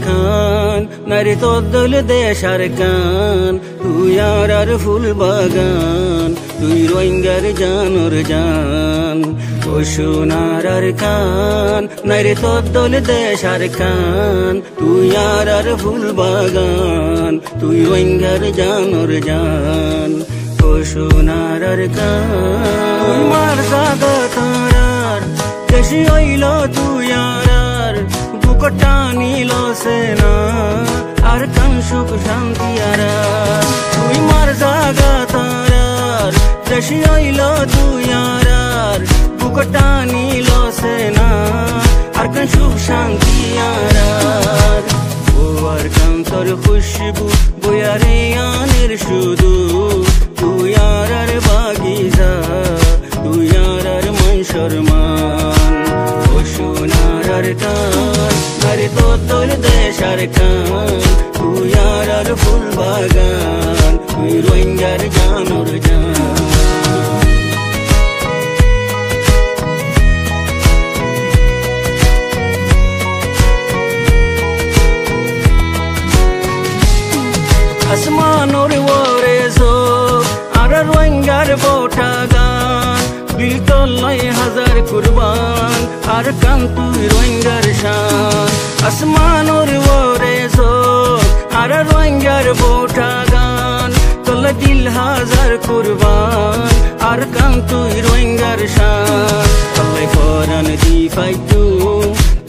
খান নারী তোর দেশার কান তুই আর ফুল বাগান তুই রোহিঙ্গার জানোর জান ও সোনার খান নারী তোর দেশার কান তুই আর ফুল বাগান তুই রোহিঙ্গার জানোর জান ও সোনার খান তুই মার সাদা তারার দেশি হইল তুই আর বুকটা নিল সেনা আর কান সুখ শান্তি আর তুই মার জাগা তারার দেশি হইল তুই আর বুকটা নিল সেনা আর কান সুখ শান্তি আর ও আর কান তোর খুশবু বয়ারে আনের শুধু তুই আর বাগিজা তুই আর মন শর্মান ও সোনার কান নারী তোর দেশার কান তুই আর ফুল বাগান তুই রোহিঙ্গার জানোর জান আসমানোর ওরে জো আর রোহিঙ্গার বোটা গান বিতলয় হাজার কুরবান আর কান তুই রোহিঙ্গার শান আসমানোর ওরে জো আর রোহিঙ্গার বোটা গান তোল দিল হাজার কুরবান আর কান তুই রোহিঙ্গার শান তল্লাই পরান দি ফাইতু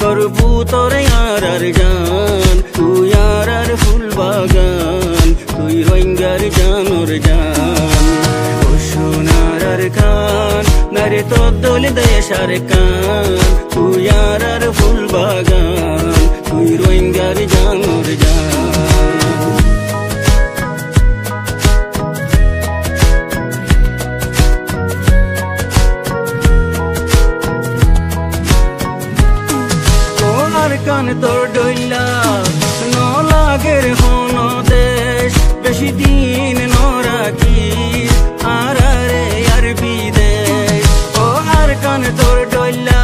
করবু তোরে আর জান তুই আর ফুল বাগান তুই রোহিঙ্গার জানোর জান ও সোনার খান নারী তোর দেশার কান তুই আর ফুল বাগান তুই রোহিঙ্গার জানোর জান কান তোর ডইলা ন লাগের হন দেশ বেশি দিন ন রাখি আর আর বিদেশ ও আর কান তোর ডইলা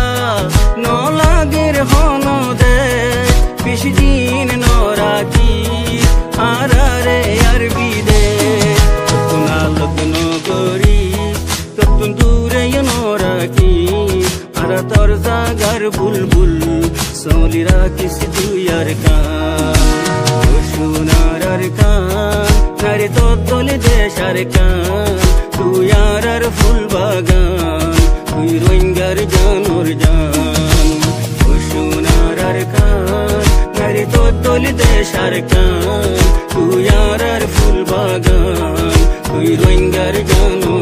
ন লাগের হন দেশ বেশি দিন ন রাখি আর আর বিদেশ তখন আলোচন করি তখন দূরে ন রাখি আর তোর জাগার বুলবুল सोली राखिस तुई यार कान ओ सोनार कान नारी তোর দেশার কান তুই আর ফুল বাগান তুই রোহিঙ্গার জানোর জান ও সোনার কান নারী তোর দেশার কান তুই আর ফুল বাগান তুই রোহিঙ্গার জানোর